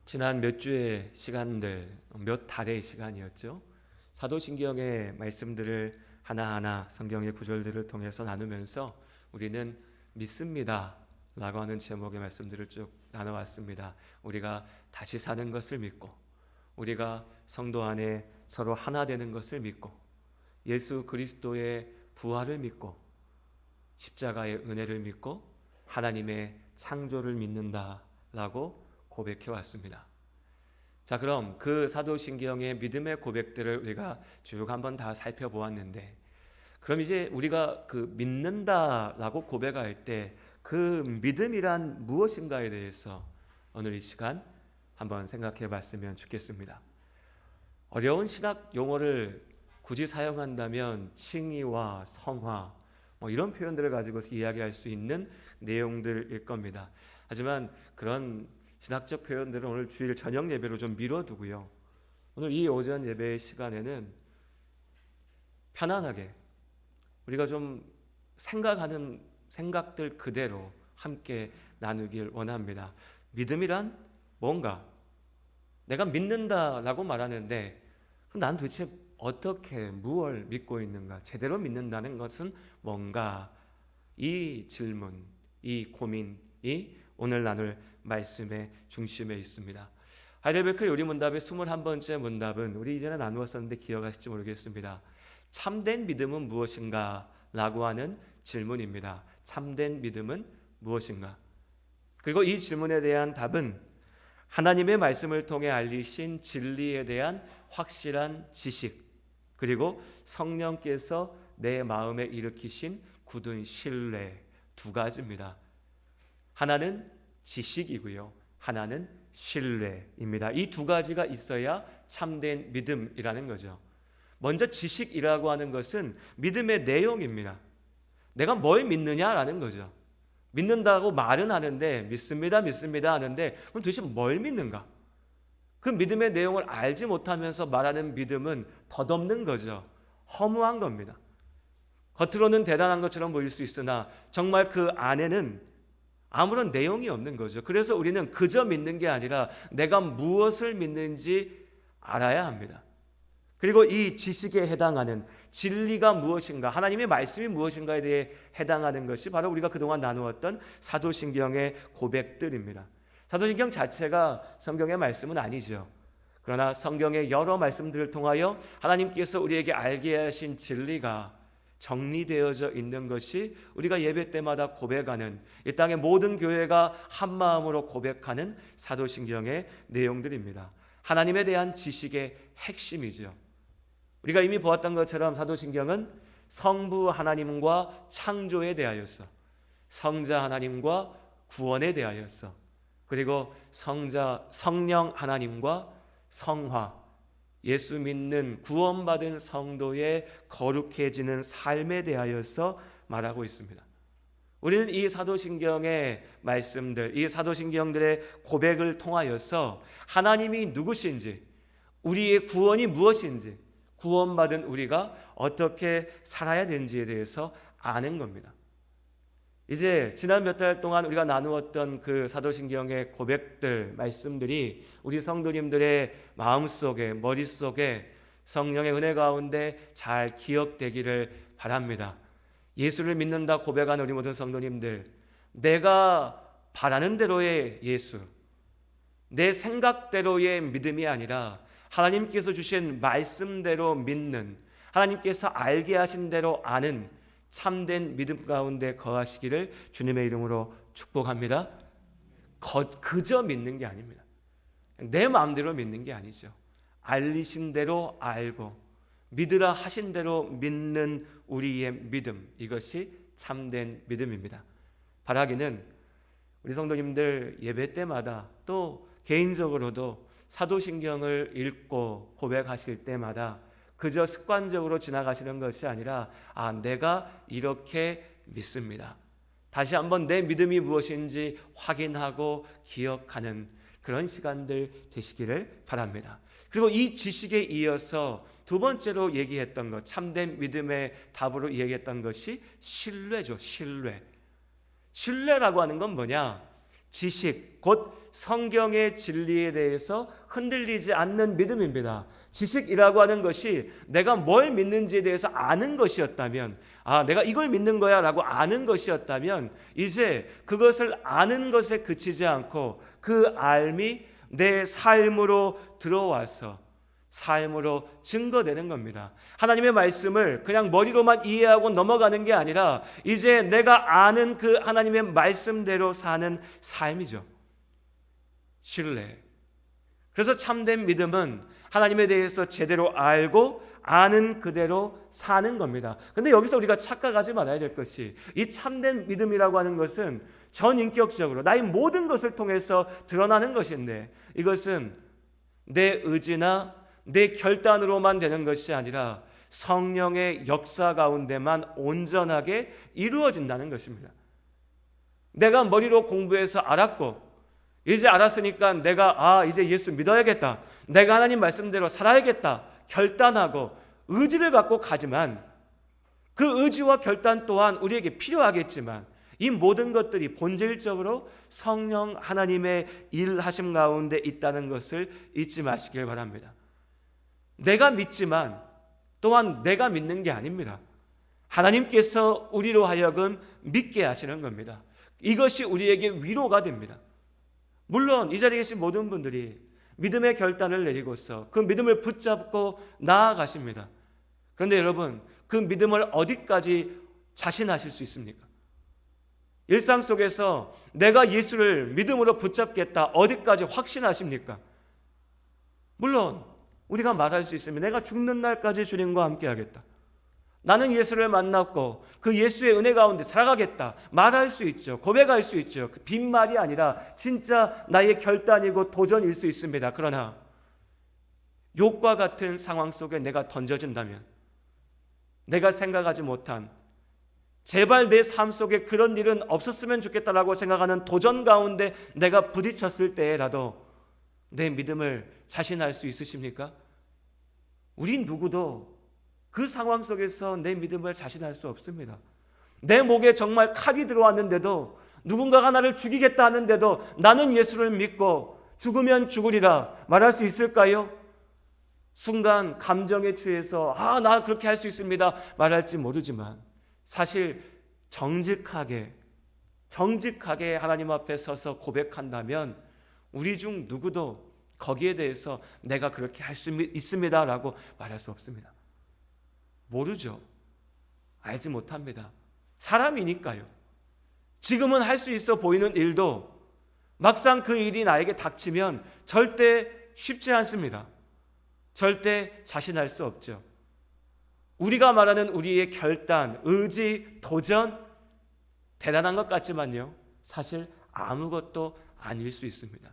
지난 몇 주의 시간들, 몇 달의 시간이었죠. 사도신경의 말씀들을 하나하나 성경의 구절들을 통해서 나누면서 우리는 믿습니다 라고 하는 제목의 말씀들을 쭉 나눠왔습니다. 우리가 다시 사는 것을 믿고, 우리가 성도 안에 서로 하나 되는 것을 믿고, 예수 그리스도의 부활을 믿고, 십자가의 은혜를 믿고, 하나님의 창조를 믿는다라고 고백해 왔습니다. 자, 그럼 그 사도신경의 믿음의 고백들을 우리가 쭉 한번 다 살펴보았는데, 그럼 이제 우리가 그 믿는다라고 고백할 때 그 믿음이란 무엇인가에 대해서 오늘 이 시간 한번 생각해 봤으면 좋겠습니다. 어려운 신학 용어를 굳이 사용한다면 칭의와 성화 이런 표현들을 가지고서 이야기할 수 있는 내용들일 겁니다. 하지만 그런 신학적 표현들은 오늘 주일 저녁 예배로 좀 미뤄두고요. 오늘 이 오전 예배 시간에는 편안하게 우리가 좀 생각하는 생각들 그대로 함께 나누길 원합니다. 믿음이란 뭔가? 내가 믿는다라고 말하는데 난 도대체 어떻게 무엇을 믿고 있는가? 제대로 믿는다는 것은 뭔가? 이 질문, 이 고민이 오늘 나눌 말씀의 중심에 있습니다. 하이델베르크 요리문답의 21번째 문답은 우리 이전에 나누었었는데 기억하실지 모르겠습니다. 참된 믿음은 무엇인가? 라고 하는 질문입니다. 참된 믿음은 무엇인가? 그리고 이 질문에 대한 답은 하나님의 말씀을 통해 알리신 진리에 대한 확실한 지식, 그리고 성령께서 내 마음에 일으키신 굳은 신뢰, 두 가지입니다. 하나는 지식이고요, 하나는 신뢰입니다. 이 두 가지가 있어야 참된 믿음이라는 거죠. 먼저 지식이라고 하는 것은 믿음의 내용입니다. 내가 뭘 믿느냐라는 거죠. 믿는다고 말은 하는데, 믿습니다 하는데, 그럼 도대체 뭘 믿는가? 그 믿음의 내용을 알지 못하면서 말하는 믿음은 덧없는 거죠. 허무한 겁니다. 겉으로는 대단한 것처럼 보일 수 있으나 정말 그 안에는 아무런 내용이 없는 거죠. 그래서 우리는 그저 믿는 게 아니라 내가 무엇을 믿는지 알아야 합니다. 그리고 이 지식에 해당하는 진리가 무엇인가, 하나님의 말씀이 무엇인가에 대해 해당하는 것이 바로 우리가 그동안 나누었던 사도신경의 고백들입니다. 사도신경 자체가 성경의 말씀은 아니죠. 그러나 성경의 여러 말씀들을 통하여 하나님께서 우리에게 알게 하신 진리가 정리되어져 있는 것이 우리가 예배 때마다 고백하는, 이 땅의 모든 교회가 한 마음으로 고백하는 사도신경의 내용들입니다. 하나님에 대한 지식의 핵심이죠. 우리가 이미 보았던 것처럼 사도신경은 성부 하나님과 창조에 대하여서, 성자 하나님과 구원에 대하여서, 그리고 성령 하나님과 성화, 예수 믿는 구원받은 성도의 거룩해지는 삶에 대하여서 말하고 있습니다. 우리는 이 사도신경의 말씀들, 이 사도신경들의 고백을 통하여서 하나님이 누구신지, 우리의 구원이 무엇인지, 구원받은 우리가 어떻게 살아야 되는지에 대해서 아는 겁니다. 이제 지난 몇 달 동안 우리가 나누었던 그 사도신경의 고백들, 말씀들이 우리 성도님들의 마음속에, 머릿속에 성령의 은혜 가운데 잘 기억되기를 바랍니다. 예수를 믿는다 고백하는 우리 모든 성도님들, 내가 바라는 대로의 예수, 내 생각대로의 믿음이 아니라 하나님께서 주신 말씀대로 믿는, 하나님께서 알게 하신 대로 아는 참된 믿음 가운데 거하시기를 주님의 이름으로 축복합니다. 그저 믿는 게 아닙니다. 내 마음대로 믿는 게 아니죠. 알리신 대로 알고 믿으라 하신 대로 믿는 우리의 믿음, 이것이 참된 믿음입니다. 바라기는 우리 성도님들 예배 때마다 또 개인적으로도 사도신경을 읽고 고백하실 때마다 그저 습관적으로 지나가시는 것이 아니라 내가 이렇게 믿습니다, 다시 한번 내 믿음이 무엇인지 확인하고 기억하는 그런 시간들 되시기를 바랍니다. 그리고 이 지식에 이어서 두 번째로 얘기했던 것, 참된 믿음의 답으로 얘기했던 것이 신뢰죠. 신뢰라고 하는 건 뭐냐? 지식, 곧 성경의 진리에 대해서 흔들리지 않는 믿음입니다. 지식이라고 하는 것이 내가 뭘 믿는지에 대해서 아는 것이었다면, 내가 이걸 믿는 거야 라고 아는 것이었다면, 이제 그것을 아는 것에 그치지 않고 그 알미 내 삶으로 들어와서 삶으로 증거되는 겁니다. 하나님의 말씀을 그냥 머리로만 이해하고 넘어가는 게 아니라 이제 내가 아는 그 하나님의 말씀대로 사는 삶이죠. 신뢰. 그래서 참된 믿음은 하나님에 대해서 제대로 알고 아는 그대로 사는 겁니다. 근데 여기서 우리가 착각하지 말아야 될 것이, 이 참된 믿음이라고 하는 것은 전인격적으로 나의 모든 것을 통해서 드러나는 것인데, 이것은 내 의지나 내 결단으로만 되는 것이 아니라 성령의 역사 가운데만 온전하게 이루어진다는 것입니다. 내가 머리로 공부해서 알았고, 이제 알았으니까 내가 이제 예수 믿어야겠다, 내가 하나님 말씀대로 살아야겠다 결단하고 의지를 갖고 가지만, 그 의지와 결단 또한 우리에게 필요하겠지만 이 모든 것들이 본질적으로 성령 하나님의 일하심 가운데 있다는 것을 잊지 마시길 바랍니다. 내가 믿지만 또한 내가 믿는 게 아닙니다. 하나님께서 우리로 하여금 믿게 하시는 겁니다. 이것이 우리에게 위로가 됩니다. 물론 이 자리에 계신 모든 분들이 믿음의 결단을 내리고서 그 믿음을 붙잡고 나아가십니다. 그런데 여러분, 그 믿음을 어디까지 자신하실 수 있습니까? 일상 속에서 내가 예수를 믿음으로 붙잡겠다, 어디까지 확신하십니까? 물론 우리가 말할 수 있으면 내가 죽는 날까지 주님과 함께 하겠다, 나는 예수를 만났고 그 예수의 은혜 가운데 살아가겠다 말할 수 있죠. 고백할 수 있죠. 그 빈말이 아니라 진짜 나의 결단이고 도전일 수 있습니다. 그러나 욥과 같은 상황 속에 내가 던져진다면, 내가 생각하지 못한, 제발 내 삶 속에 그런 일은 없었으면 좋겠다라고 생각하는 도전 가운데 내가 부딪혔을 때라도 내 믿음을 자신할 수 있으십니까? 우리 누구도 그 상황 속에서 내 믿음을 자신할 수 없습니다. 내 목에 정말 칼이 들어왔는데도, 누군가가 나를 죽이겠다 하는데도 나는 예수를 믿고 죽으면 죽으리라 말할 수 있을까요? 순간 감정에 취해서 나 그렇게 할 수 있습니다 말할지 모르지만, 사실 정직하게 하나님 앞에 서서 고백한다면 우리 중 누구도 거기에 대해서 내가 그렇게 할 수 있습니다 라고 말할 수 없습니다. 모르죠. 알지 못합니다. 사람이니까요. 지금은 할 수 있어 보이는 일도 막상 그 일이 나에게 닥치면 절대 쉽지 않습니다. 절대 자신할 수 없죠. 우리가 말하는 우리의 결단, 의지, 도전, 대단한 것 같지만요, 사실 아무것도 아닐 수 있습니다.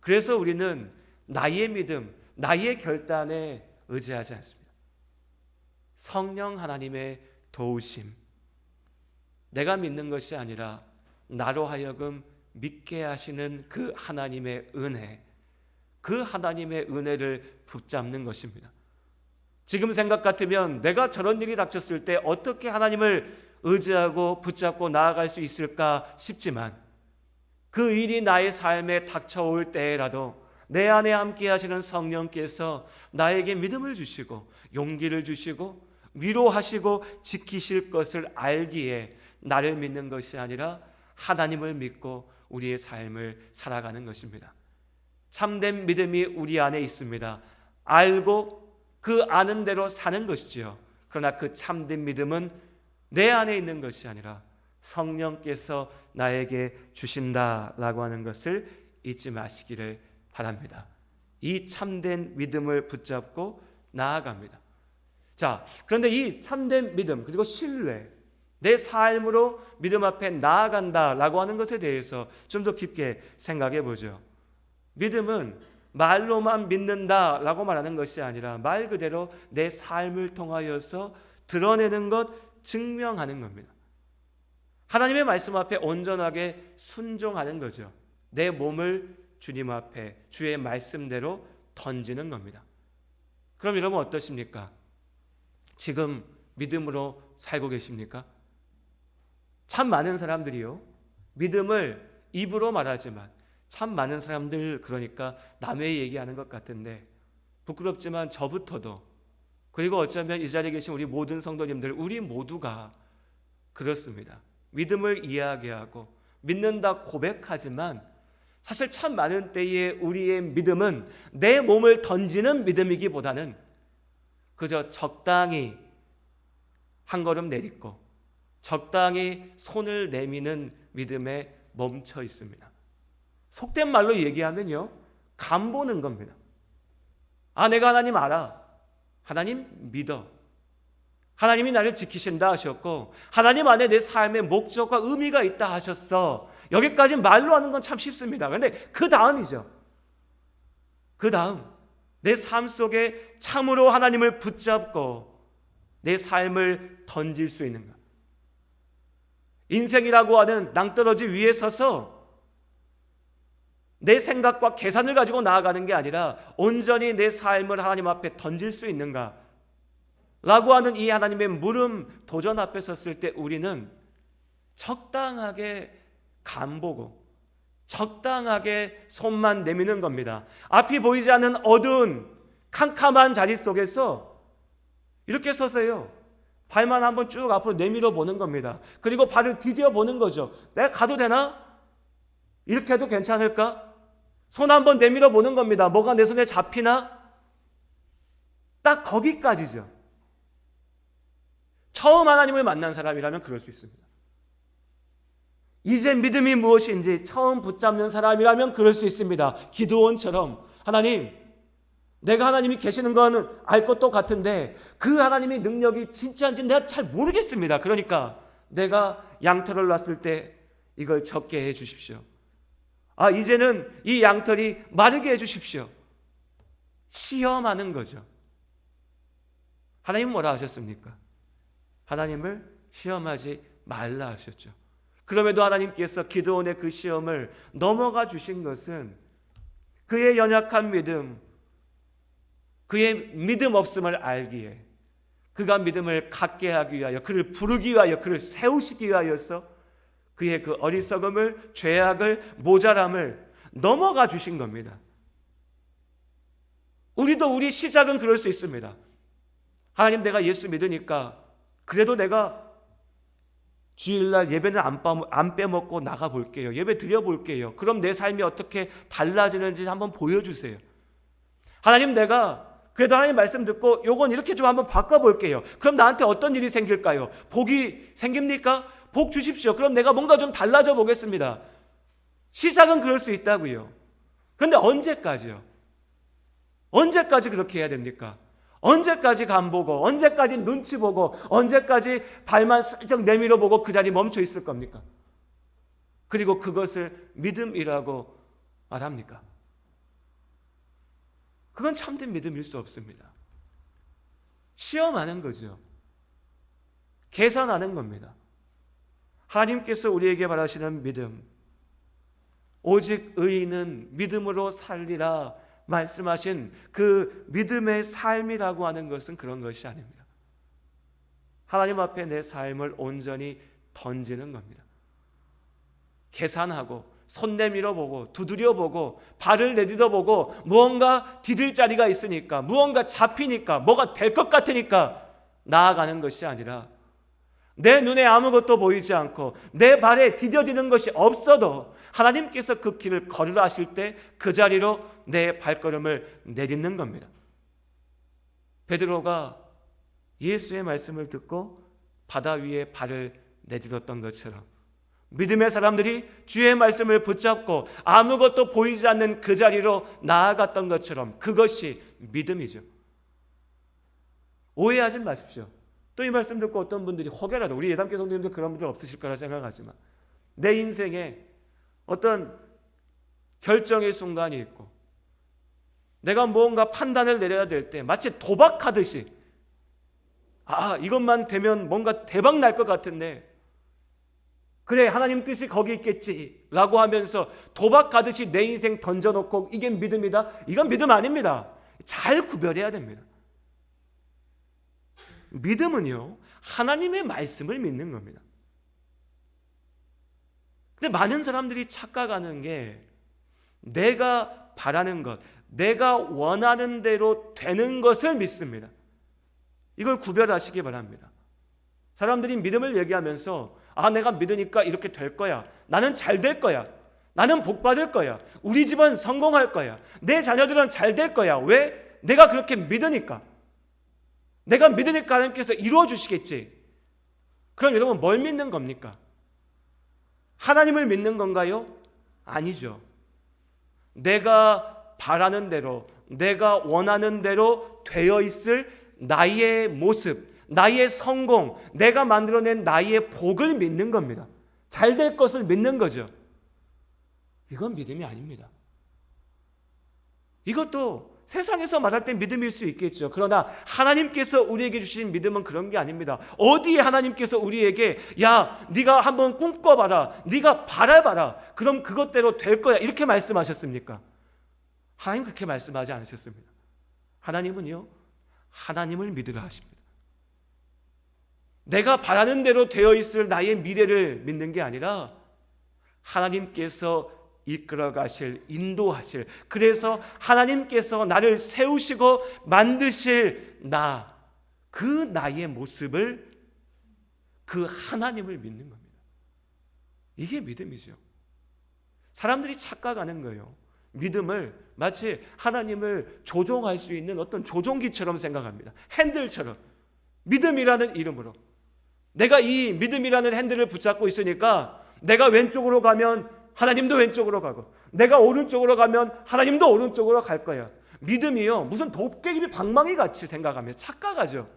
그래서 우리는 나의 믿음, 나의 결단에 의지하지 않습니다. 성령 하나님의 도우심, 내가 믿는 것이 아니라 나로 하여금 믿게 하시는 그 하나님의 은혜, 그 하나님의 은혜를 붙잡는 것입니다. 지금 생각 같으면 내가 저런 일이 닥쳤을 때 어떻게 하나님을 의지하고 붙잡고 나아갈 수 있을까 싶지만, 그 일이 나의 삶에 닥쳐올 때라도 내 안에 함께 하시는 성령께서 나에게 믿음을 주시고 용기를 주시고 위로하시고 지키실 것을 알기에 나를 믿는 것이 아니라 하나님을 믿고 우리의 삶을 살아가는 것입니다. 참된 믿음이 우리 안에 있습니다. 알고 그 아는 대로 사는 것이지요. 그러나 그 참된 믿음은 내 안에 있는 것이 아니라 성령께서 나에게 주신다라고 하는 것을 잊지 마시기를 바랍니다. 이 참된 믿음을 붙잡고 나아갑니다. 자, 그런데 이 참된 믿음, 그리고 신뢰, 내 삶으로 믿음 앞에 나아간다라고 하는 것에 대해서 좀 더 깊게 생각해 보죠. 믿음은 말로만 믿는다라고 말하는 것이 아니라 말 그대로 내 삶을 통하여서 드러내는 것, 증명하는 겁니다. 하나님의 말씀 앞에 온전하게 순종하는 거죠. 내 몸을 주님 앞에 주의 말씀대로 던지는 겁니다. 그럼 여러분 어떠십니까? 지금 믿음으로 살고 계십니까? 참 많은 사람들이요, 믿음을 입으로 말하지만 참 많은 사람들 그러니까 남의 얘기하는 것 같은데 부끄럽지만 저부터도 그리고 어쩌면 이 자리에 계신 우리 모든 성도님들 우리 모두가 그렇습니다. 믿음을 이야기하고 믿는다 고백하지만 사실 참 많은 때에 우리의 믿음은 내 몸을 던지는 믿음이기보다는 그저 적당히 한 걸음 내딛고 적당히 손을 내미는 믿음에 멈춰 있습니다. 속된 말로 얘기하면요, 간 보는 겁니다. 아, 내가 하나님 알아. 하나님 믿어. 하나님이 나를 지키신다 하셨고 하나님 안에 내 삶의 목적과 의미가 있다 하셨어. 여기까지 말로 하는 건 참 쉽습니다. 그런데 그 다음이죠. 그 다음 내 삶 속에 참으로 하나님을 붙잡고 내 삶을 던질 수 있는가. 인생이라고 하는 낭떠러지 위에 서서 내 생각과 계산을 가지고 나아가는 게 아니라 온전히 내 삶을 하나님 앞에 던질 수 있는가 라고 하는 이 하나님의 물음 도전 앞에 섰을 때 우리는 적당하게 간보고 적당하게 손만 내미는 겁니다. 앞이 보이지 않는 어두운 캄캄한 자리 속에서 이렇게 서서요, 발만 한번 쭉 앞으로 내밀어 보는 겁니다. 그리고 발을 디뎌 보는 거죠. 내가 가도 되나? 이렇게 해도 괜찮을까? 손 한번 내밀어 보는 겁니다. 뭐가 내 손에 잡히나? 딱 거기까지죠. 처음 하나님을 만난 사람이라면 그럴 수 있습니다. 이제 믿음이 무엇인지 처음 붙잡는 사람이라면 그럴 수 있습니다. 기드온처럼 하나님, 내가 하나님이 계시는 건 알 것도 같은데 그 하나님의 능력이 진짜인지 내가 잘 모르겠습니다. 그러니까 내가 양털을 놨을 때 이걸 적게 해 주십시오. 아, 이제는 이 양털이 마르게 해 주십시오. 시험하는 거죠. 하나님은 뭐라 하셨습니까? 하나님을 시험하지 말라 하셨죠. 그럼에도 하나님께서 기드온의 그 시험을 넘어가 주신 것은 그의 연약한 믿음, 그의 믿음 없음을 알기에, 그가 믿음을 갖게 하기 위하여, 그를 부르기 위하여, 그를 세우시기 위하여서 그의 그 어리석음을, 죄악을, 모자람을 넘어가 주신 겁니다. 우리도 우리 시작은 그럴 수 있습니다. 하나님, 내가 예수 믿으니까 그래도 내가 주일날 예배는 안 빼먹고 나가볼게요. 예배 드려볼게요. 그럼 내 삶이 어떻게 달라지는지 한번 보여주세요. 하나님, 내가 그래도 하나님 말씀 듣고 요건 이렇게 좀 한번 바꿔볼게요. 그럼 나한테 어떤 일이 생길까요? 복이 생깁니까? 복 주십시오. 그럼 내가 뭔가 좀 달라져 보겠습니다. 시작은 그럴 수 있다고요. 그런데 언제까지요? 언제까지 그렇게 해야 됩니까? 언제까지 간보고, 언제까지 눈치 보고, 언제까지 발만 슬쩍 내밀어 보고 그 자리에 멈춰 있을 겁니까? 그리고 그것을 믿음이라고 말합니까? 그건 참된 믿음일 수 없습니다. 시험하는 거죠. 계산하는 겁니다. 하나님께서 우리에게 바라시는 믿음, 오직 의인은 믿음으로 살리라 말씀하신 그 믿음의 삶이라고 하는 것은 그런 것이 아닙니다. 하나님 앞에 내 삶을 온전히 던지는 겁니다. 계산하고 손 내밀어 보고 두드려 보고 발을 내딛어 보고 무언가 디딜 자리가 있으니까, 무언가 잡히니까, 뭐가 될 것 같으니까 나아가는 것이 아니라 내 눈에 아무것도 보이지 않고 내 발에 디뎌지는 것이 없어도 하나님께서 그 길을 걸으라 하실 때 그 자리로 내 발걸음을 내딛는 겁니다. 베드로가 예수의 말씀을 듣고 바다 위에 발을 내딛었던 것처럼 믿음의 사람들이 주의 말씀을 붙잡고 아무것도 보이지 않는 그 자리로 나아갔던 것처럼 그것이 믿음이죠. 오해하지 마십시오. 또 이 말씀 듣고 어떤 분들이 혹여라도, 우리 예담교 성도님들 그런 분들 없으실 거라 생각하지만, 내 인생에 어떤 결정의 순간이 있고 내가 무언가 판단을 내려야 될 때 마치 도박하듯이, 아, 이것만 되면 뭔가 대박 날 것 같은데, 그래, 하나님 뜻이 거기 있겠지 라고 하면서 도박하듯이 내 인생 던져놓고 이게 믿음이다? 이건 믿음 아닙니다. 잘 구별해야 됩니다. 믿음은요, 하나님의 말씀을 믿는 겁니다. 근데 많은 사람들이 착각하는 게 내가 바라는 것, 내가 원하는 대로 되는 것을 믿습니다. 이걸 구별하시기 바랍니다. 사람들이 믿음을 얘기하면서 내가 믿으니까 이렇게 될 거야. 나는 잘 될 거야. 나는 복 받을 거야. 우리 집은 성공할 거야. 내 자녀들은 잘 될 거야. 왜? 내가 그렇게 믿으니까. 내가 믿으니까 하나님께서 이루어 주시겠지. 그럼 여러분 뭘 믿는 겁니까? 하나님을 믿는 건가요? 아니죠. 내가 바라는 대로, 내가 원하는 대로 되어 있을 나의 모습, 나의 성공, 내가 만들어낸 나의 복을 믿는 겁니다. 잘 될 것을 믿는 거죠. 이건 믿음이 아닙니다. 이것도 세상에서 말할 때 믿음일 수 있겠죠. 그러나 하나님께서 우리에게 주신 믿음은 그런 게 아닙니다. 어디에 하나님께서 우리에게 네가 한번 꿈꿔봐라, 네가 바라봐라, 그럼 그것대로 될 거야, 이렇게 말씀하셨습니까? 하나님 그렇게 말씀하지 않으셨습니다. 하나님은요, 하나님을 믿으라 하십니다. 내가 바라는 대로 되어 있을 나의 미래를 믿는 게 아니라 하나님께서 이끌어 가실, 인도하실, 그래서 하나님께서 나를 세우시고 만드실 그 나의 모습을, 그 하나님을 믿는 겁니다. 이게 믿음이죠. 사람들이 착각하는 거예요. 믿음을 마치 하나님을 조종할 수 있는 어떤 조종기처럼 생각합니다. 핸들처럼. 믿음이라는 이름으로 내가 이 믿음이라는 핸들을 붙잡고 있으니까 내가 왼쪽으로 가면 하나님도 왼쪽으로 가고, 내가 오른쪽으로 가면 하나님도 오른쪽으로 갈 거야. 믿음이요, 무슨 도깨비 방망이 같이 생각하면 착각하죠.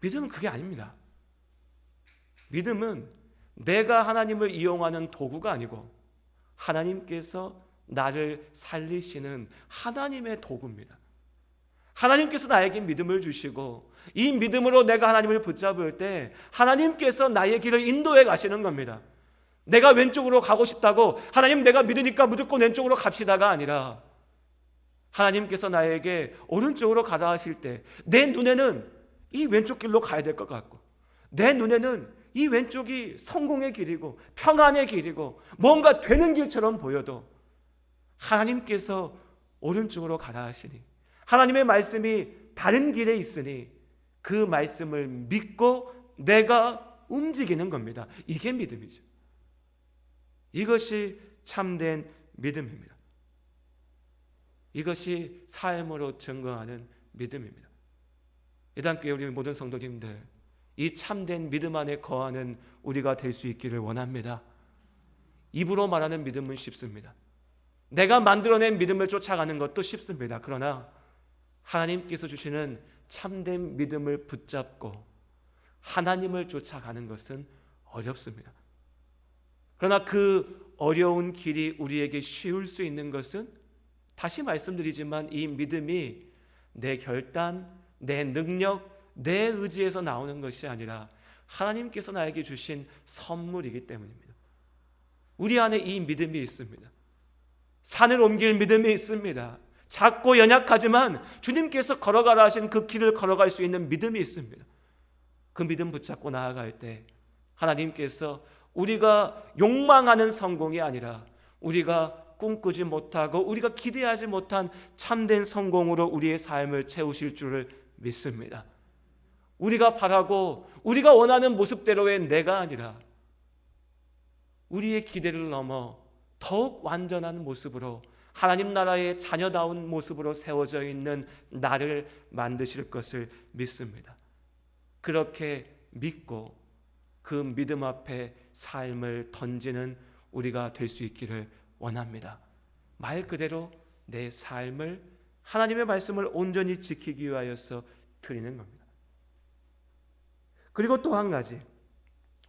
믿음은 그게 아닙니다. 믿음은 내가 하나님을 이용하는 도구가 아니고 하나님께서 나를 살리시는 하나님의 도구입니다. 하나님께서 나에게 믿음을 주시고 이 믿음으로 내가 하나님을 붙잡을 때 하나님께서 나의 길을 인도해 가시는 겁니다. 내가 왼쪽으로 가고 싶다고 하나님 내가 믿으니까 무조건 왼쪽으로 갑시다가 아니라 하나님께서 나에게 오른쪽으로 가라 하실 때 내 눈에는 이 왼쪽 길로 가야 될 것 같고, 내 눈에는 이 왼쪽이 성공의 길이고 평안의 길이고 뭔가 되는 길처럼 보여도 하나님께서 오른쪽으로 가라 하시니, 하나님의 말씀이 다른 길에 있으니 그 말씀을 믿고 내가 움직이는 겁니다. 이게 믿음이죠. 이것이 참된 믿음입니다. 이것이 삶으로 증거하는 믿음입니다. 이단교회 우리 모든 성도님들, 이 참된 믿음 안에 거하는 우리가 될 수 있기를 원합니다. 입으로 말하는 믿음은 쉽습니다. 내가 만들어낸 믿음을 쫓아가는 것도 쉽습니다. 그러나 하나님께서 주시는 참된 믿음을 붙잡고 하나님을 쫓아가는 것은 어렵습니다. 그러나 그 어려운 길이 우리에게 쉬울 수 있는 것은, 다시 말씀드리지만 이 믿음이 내 결단, 내 능력, 내 의지에서 나오는 것이 아니라 하나님께서 나에게 주신 선물이기 때문입니다. 우리 안에 이 믿음이 있습니다. 산을 옮길 믿음이 있습니다. 작고 연약하지만 주님께서 걸어가라 하신 그 길을 걸어갈 수 있는 믿음이 있습니다. 그 믿음 붙잡고 나아갈 때 하나님께서 우리가 욕망하는 성공이 아니라 우리가 꿈꾸지 못하고 우리가 기대하지 못한 참된 성공으로 우리의 삶을 채우실 줄을 믿습니다. 우리가 바라고 우리가 원하는 모습대로의 내가 아니라 우리의 기대를 넘어 더욱 완전한 모습으로 하나님 나라의 자녀다운 모습으로 세워져 있는 나를 만드실 것을 믿습니다. 그렇게 믿고 그 믿음 앞에 삶을 던지는 우리가 될 수 있기를 원합니다. 말 그대로 내 삶을 하나님의 말씀을 온전히 지키기 위하여서 드리는 겁니다. 그리고 또 한 가지,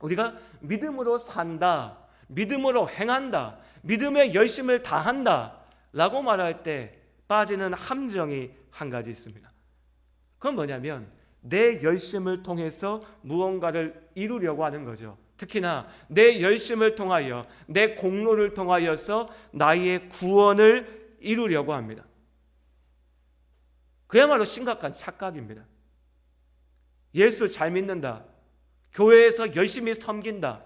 우리가 믿음으로 산다, 믿음으로 행한다, 믿음의 열심을 다한다 라고 말할 때 빠지는 함정이 한 가지 있습니다. 그건 뭐냐면 내 열심을 통해서 무언가를 이루려고 하는 거죠. 특히나 내 열심을 통하여, 내 공로를 통하여서 나의 구원을 이루려고 합니다. 그야말로 심각한 착각입니다. 예수 잘 믿는다, 교회에서 열심히 섬긴다,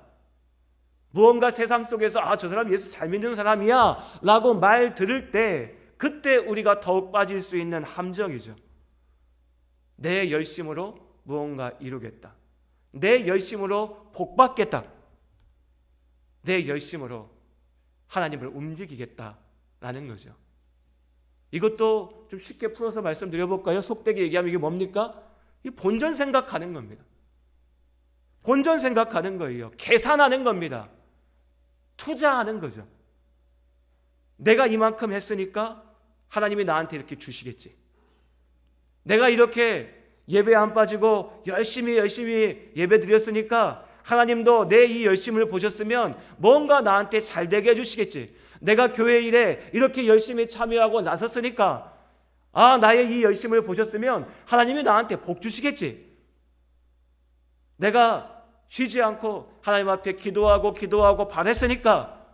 무언가 세상 속에서 저 사람 예수 잘 믿는 사람이야 라고 말 들을 때 그때 우리가 더욱 빠질 수 있는 함정이죠. 내 열심으로 무언가 이루겠다. 내 열심으로 복받겠다. 내 열심으로 하나님을 움직이겠다라는 거죠. 이것도 좀 쉽게 풀어서 말씀드려볼까요? 속되게 얘기하면 이게 뭡니까? 이 본전 생각하는 겁니다. 본전 생각하는 거예요. 계산하는 겁니다. 투자하는 거죠. 내가 이만큼 했으니까 하나님이 나한테 이렇게 주시겠지. 내가 이렇게 예배 안 빠지고 열심히 예배 드렸으니까 하나님도 내 이 열심을 보셨으면 뭔가 나한테 잘 되게 해주시겠지. 내가 교회 일에 이렇게 열심히 참여하고 나섰으니까 나의 이 열심을 보셨으면 하나님이 나한테 복 주시겠지. 내가 쉬지 않고 하나님 앞에 기도하고 바랬으니까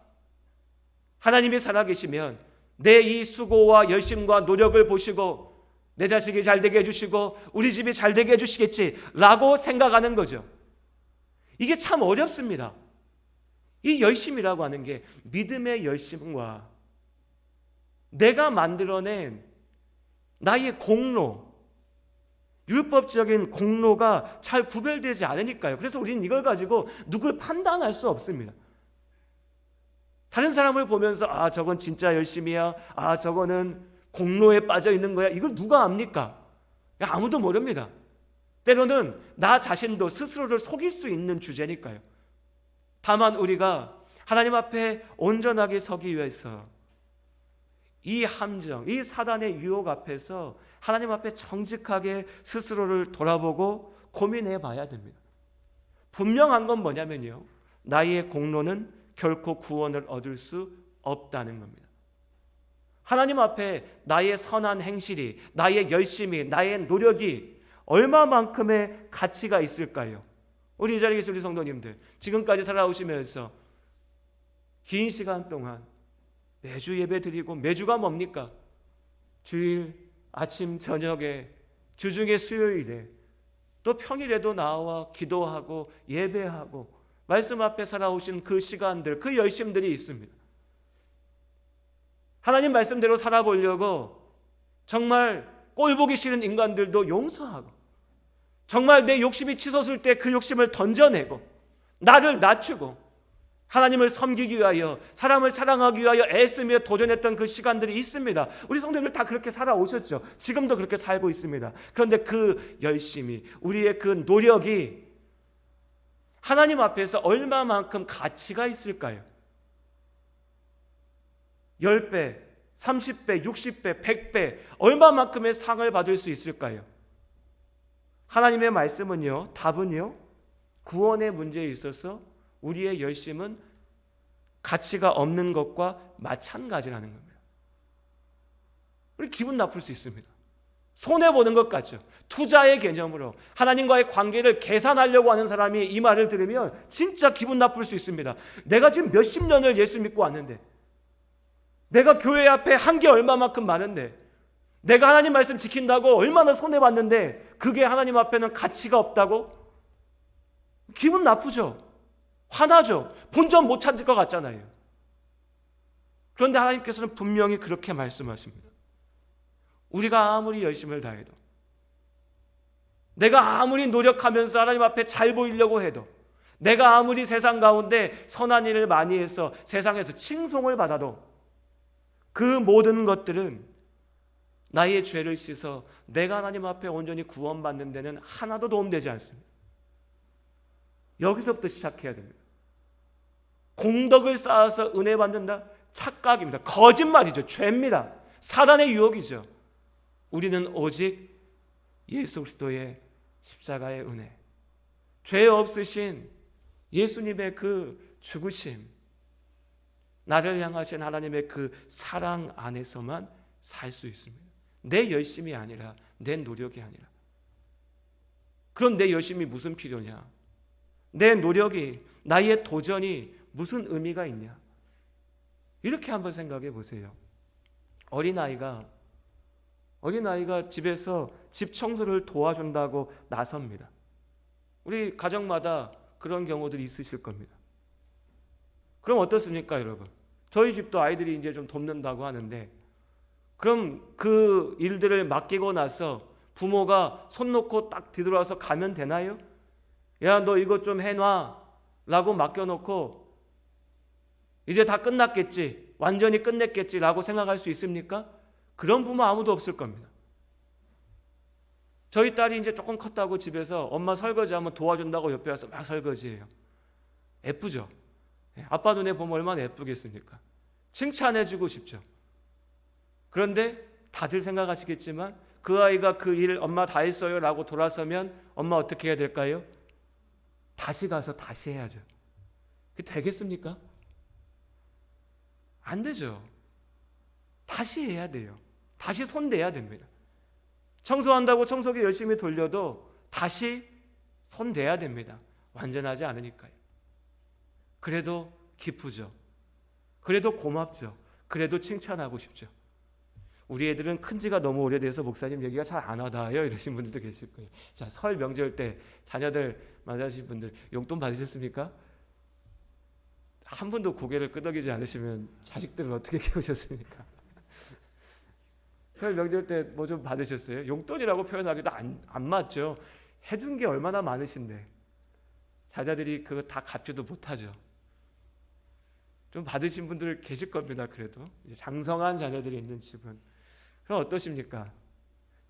하나님이 살아계시면 내 이 수고와 열심과 노력을 보시고 내 자식이 잘 되게 해주시고 우리 집이 잘 되게 해주시겠지 라고 생각하는 거죠. 이게 참 어렵습니다. 이 열심이라고 하는 게 믿음의 열심과 내가 만들어낸 나의 공로, 율법적인 공로가 잘 구별되지 않으니까요. 그래서 우리는 이걸 가지고 누굴 판단할 수 없습니다. 다른 사람을 보면서 저건 진짜 열심이야, 저거는 공로에 빠져 있는 거야, 이걸 누가 압니까? 아무도 모릅니다. 때로는 나 자신도 스스로를 속일 수 있는 주제니까요. 다만 우리가 하나님 앞에 온전하게 서기 위해서 이 함정, 이 사단의 유혹 앞에서 하나님 앞에 정직하게 스스로를 돌아보고 고민해 봐야 됩니다. 분명한 건 뭐냐면요, 나의 공로는 결코 구원을 얻을 수 없다는 겁니다. 하나님 앞에 나의 선한 행실이, 나의 열심이, 나의 노력이 얼마만큼의 가치가 있을까요? 우리 이 자리에 계신 우리 성도님들, 지금까지 살아오시면서 긴 시간 동안 매주 예배 드리고, 매주가 뭡니까? 주일 아침 저녁에, 주중에 수요일에, 또 평일에도 나와 기도하고 예배하고 말씀 앞에 살아오신 그 시간들, 그 열심들이 있습니다. 하나님 말씀대로 살아보려고 정말 꼴보기 싫은 인간들도 용서하고, 정말 내 욕심이 치솟을 때 그 욕심을 던져내고, 나를 낮추고 하나님을 섬기기 위하여, 사람을 사랑하기 위하여 애쓰며 도전했던 그 시간들이 있습니다. 우리 성도님들 다 그렇게 살아오셨죠. 지금도 그렇게 살고 있습니다. 그런데 그 열심이, 우리의 그 노력이 하나님 앞에서 얼마만큼 가치가 있을까요? 10배, 30배, 60배, 100배 얼마만큼의 상을 받을 수 있을까요? 하나님의 말씀은요, 답은요, 구원의 문제에 있어서 우리의 열심은 가치가 없는 것과 마찬가지라는 겁니다. 우리 기분 나쁠 수 있습니다. 손해보는 것 같죠. 투자의 개념으로 하나님과의 관계를 계산하려고 하는 사람이 이 말을 들으면 진짜 기분 나쁠 수 있습니다. 내가 지금 몇십 년을 예수 믿고 왔는데, 내가 교회 앞에 한 게 얼마만큼 많은데, 내가 하나님 말씀 지킨다고 얼마나 손해봤는데 그게 하나님 앞에는 가치가 없다고? 기분 나쁘죠. 화나죠. 본전 못 찾을 것 같잖아요. 그런데 하나님께서는 분명히 그렇게 말씀하십니다. 우리가 아무리 열심을 다해도, 내가 아무리 노력하면서 하나님 앞에 잘 보이려고 해도, 내가 아무리 세상 가운데 선한 일을 많이 해서 세상에서 칭송을 받아도 그 모든 것들은 나의 죄를 씻어 내가 하나님 앞에 온전히 구원받는 데는 하나도 도움되지 않습니다. 여기서부터 시작해야 됩니다. 공덕을 쌓아서 은혜 받는다? 착각입니다. 거짓말이죠. 죄입니다. 사단의 유혹이죠. 우리는 오직 예수 그리스도의 십자가의 은혜, 죄 없으신 예수님의 그 죽으심, 나를 향하신 하나님의 그 사랑 안에서만 살 수 있습니다. 내 열심이 아니라, 내 노력이 아니라. 그럼 내 열심이 무슨 필요냐? 내 노력이, 나의 도전이 무슨 의미가 있냐? 이렇게 한번 생각해 보세요. 어린아이가 집에서 집 청소를 도와준다고 나섭니다. 우리 가정마다 그런 경우들이 있으실 겁니다. 그럼 어떻습니까, 여러분? 저희 집도 아이들이 이제 좀 돕는다고 하는데, 그럼 그 일들을 맡기고 나서 부모가 손 놓고 딱 뒤돌아서 가면 되나요? 야, 너 이것 좀 해놔 라고 맡겨놓고 이제 다 끝났겠지, 완전히 끝냈겠지 라고 생각할 수 있습니까? 그런 부모 아무도 없을 겁니다. 저희 딸이 이제 조금 컸다고 집에서 엄마 설거지하면 도와준다고 옆에 와서 막 설거지해요. 예쁘죠? 아빠 눈에 보면 얼마나 예쁘겠습니까? 칭찬해주고 싶죠. 그런데 다들 생각하시겠지만 그 아이가 그 일 엄마 다 했어요 라고 돌아서면 엄마 어떻게 해야 될까요? 다시 가서 다시 해야죠. 그게 되겠습니까? 안 되죠. 다시 해야 돼요. 다시 손대야 됩니다. 청소한다고 청소기 열심히 돌려도 다시 손대야 됩니다. 완전하지 않으니까요. 그래도 기쁘죠. 그래도 고맙죠. 그래도 칭찬하고 싶죠. 우리 애들은 큰 지가 너무 오래돼서 목사님 얘기가 잘 안 와닿아요 이러신 분들도 계실 거예요. 자, 설 명절 때 자녀들 만나신 분들 용돈 받으셨습니까? 한 분도 고개를 끄덕이지 않으시면 자식들을 어떻게 키우셨습니까? 설 명절 때 뭐 좀 받으셨어요? 용돈이라고 표현하기도 안 맞죠. 해준 게 얼마나 많으신데 자녀들이 그거 다 갚지도 못하죠. 좀 받으신 분들 계실 겁니다. 그래도 이제 장성한 자녀들이 있는 집은. 그럼 어떠십니까?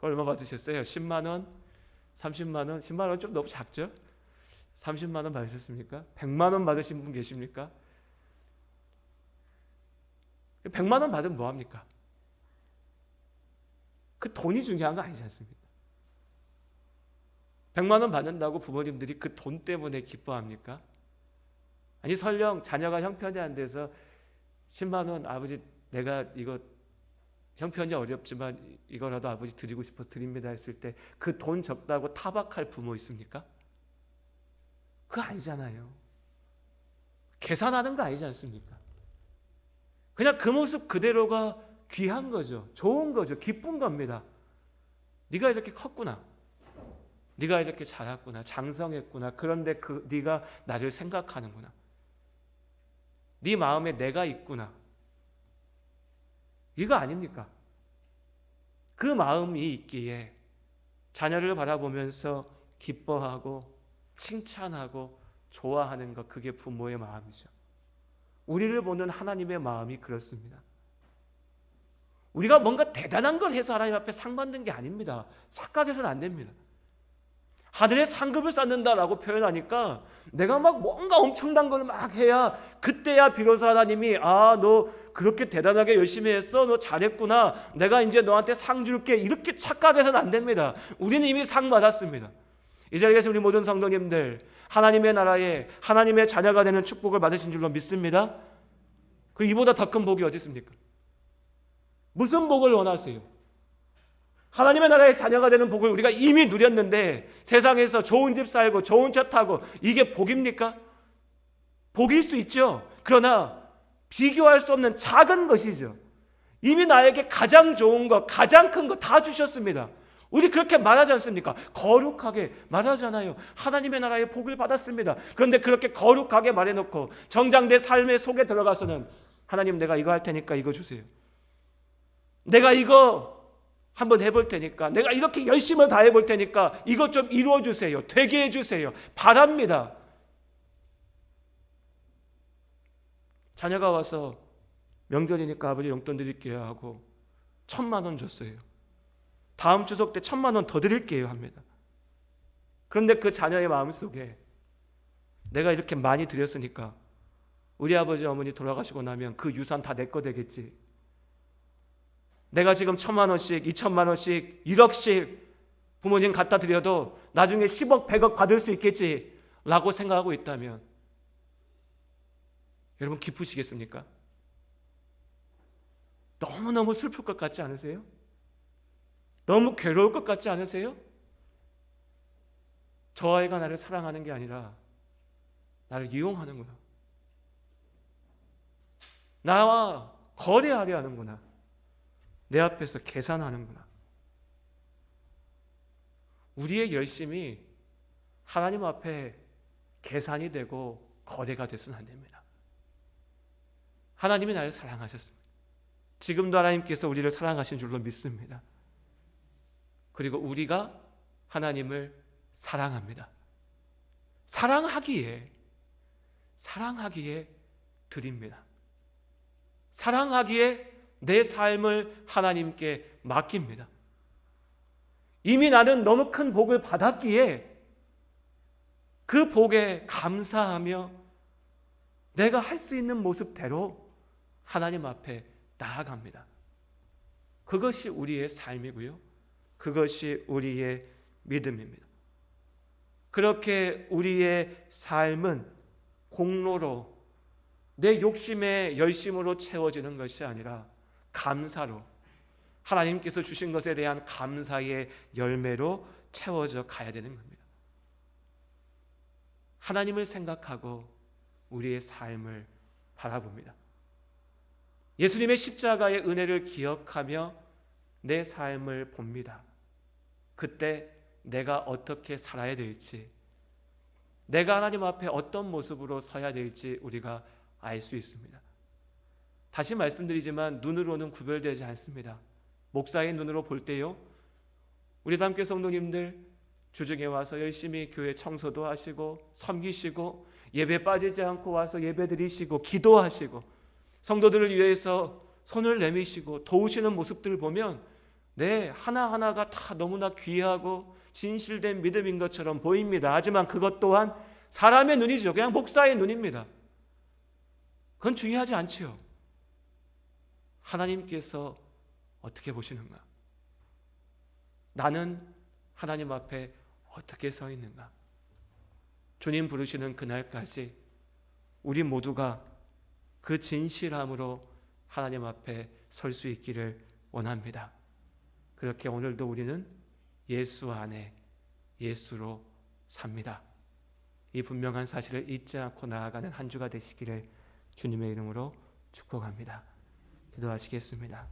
얼마 받으셨어요? 10만 원? 30만 원? 10만 원 좀 너무 작죠? 30만 원 받으셨습니까? 100만 원 받으신 분 계십니까? 100만 원 받으면 뭐 합니까? 그 돈이 중요한 거 아니지 않습니까? 100만 원 받는다고 부모님들이 그 돈 때문에 기뻐합니까? 아니 설령 자녀가 형편이 안 돼서 10만 원 아버지 내가 이거 형편이 어렵지만 이거라도 아버지 드리고 싶어서 드립니다 했을 때 그 돈 적다고 타박할 부모 있습니까? 그거 아니잖아요. 계산하는 거 아니지 않습니까? 그냥 그 모습 그대로가 귀한 거죠. 좋은 거죠. 기쁜 겁니다. 네가 이렇게 컸구나. 네가 이렇게 자랐구나. 장성했구나. 그런데 네가 나를 생각하는구나. 네 마음에 내가 있구나. 이거 아닙니까? 그 마음이 있기에 자녀를 바라보면서 기뻐하고 칭찬하고 좋아하는 것, 그게 부모의 마음이죠. 우리를 보는 하나님의 마음이 그렇습니다. 우리가 뭔가 대단한 걸 해서 하나님 앞에 상 받는 게 아닙니다. 착각해서는 안 됩니다. 하늘에 상급을 쌓는다라고 표현하니까 내가 막 뭔가 엄청난 걸 막 해야 그때야 비로소 하나님이 너 그렇게 대단하게 열심히 했어, 너 잘했구나, 내가 이제 너한테 상 줄게, 이렇게 착각해서는 안 됩니다. 우리는 이미 상 받았습니다. 이 자리에서 우리 모든 성도님들 하나님의 나라에 하나님의 자녀가 되는 축복을 받으신 줄로 믿습니다. 그리고 이보다 더 큰 복이 어디 있습니까? 무슨 복을 원하세요? 하나님의 나라의 자녀가 되는 복을 우리가 이미 누렸는데 세상에서 좋은 집 살고 좋은 차 타고 이게 복입니까? 복일 수 있죠. 그러나 비교할 수 없는 작은 것이죠. 이미 나에게 가장 좋은 것, 가장 큰 것 다 주셨습니다. 우리 그렇게 말하지 않습니까? 거룩하게 말하잖아요. 하나님의 나라의 복을 받았습니다. 그런데 그렇게 거룩하게 말해놓고 정작 내 삶의 속에 들어가서는 하나님 내가 이거 할 테니까 이거 주세요. 내가 이거 한번 해볼 테니까, 내가 이렇게 열심을 다해볼 테니까 이것 좀 이루어주세요. 되게 해주세요. 바랍니다. 자녀가 와서 명절이니까 아버지 용돈 드릴게요 하고 1,000만 원 줬어요. 다음 추석 때 1,000만 원 더 드릴게요 합니다. 그런데 그 자녀의 마음속에 내가 이렇게 많이 드렸으니까 우리 아버지 어머니 돌아가시고 나면 그 유산 다 내 거 되겠지. 내가 지금 1,000만 원씩 2,000만 원씩 1억씩 부모님 갖다 드려도 나중에 10억 100억 받을 수 있겠지 라고 생각하고 있다면 여러분 기쁘시겠습니까? 너무너무 슬플 것 같지 않으세요? 너무 괴로울 것 같지 않으세요? 저 아이가 나를 사랑하는 게 아니라 나를 이용하는구나. 나와 거래하려 하는구나. 내 앞에서 계산하는구나. 우리의 열심이 하나님 앞에 계산이 되고 거래가 돼서는 안 됩니다. 하나님이 나를 사랑하셨습니다. 지금도 하나님께서 우리를 사랑하신 줄로 믿습니다. 그리고 우리가 하나님을 사랑합니다. 사랑하기에 드립니다. 사랑하기에 내 삶을 하나님께 맡깁니다. 이미 나는 너무 큰 복을 받았기에 그 복에 감사하며 내가 할 수 있는 모습대로 하나님 앞에 나아갑니다. 그것이 우리의 삶이고요. 그것이 우리의 믿음입니다. 그렇게 우리의 삶은 공로로 내 욕심의 열심으로 채워지는 것이 아니라 감사로 하나님께서 주신 것에 대한 감사의 열매로 채워져 가야 되는 겁니다. 하나님을 생각하고 우리의 삶을 바라봅니다. 예수님의 십자가의 은혜를 기억하며 내 삶을 봅니다. 그때 내가 어떻게 살아야 될지, 내가 하나님 앞에 어떤 모습으로 서야 될지 우리가 알 수 있습니다. 다시 말씀드리지만 눈으로는 구별되지 않습니다. 목사의 눈으로 볼 때요, 우리 담교 성도님들 주중에 와서 열심히 교회 청소도 하시고 섬기시고 예배 빠지지 않고 와서 예배 드리시고 기도하시고 성도들을 위해서 손을 내미시고 도우시는 모습들을 보면 하나하나가 다 너무나 귀하고 진실된 믿음인 것처럼 보입니다. 하지만 그것 또한 사람의 눈이죠. 그냥 목사의 눈입니다. 그건 중요하지 않지요. 하나님께서 어떻게 보시는가? 나는 하나님 앞에 어떻게 서 있는가? 주님 부르시는 그날까지 우리 모두가 그 진실함으로 하나님 앞에 설 수 있기를 원합니다. 그렇게 오늘도 우리는 예수 안에 예수로 삽니다. 이 분명한 사실을 잊지 않고 나아가는 한 주가 되시기를 주님의 이름으로 축복합니다. 기도하시겠습니다.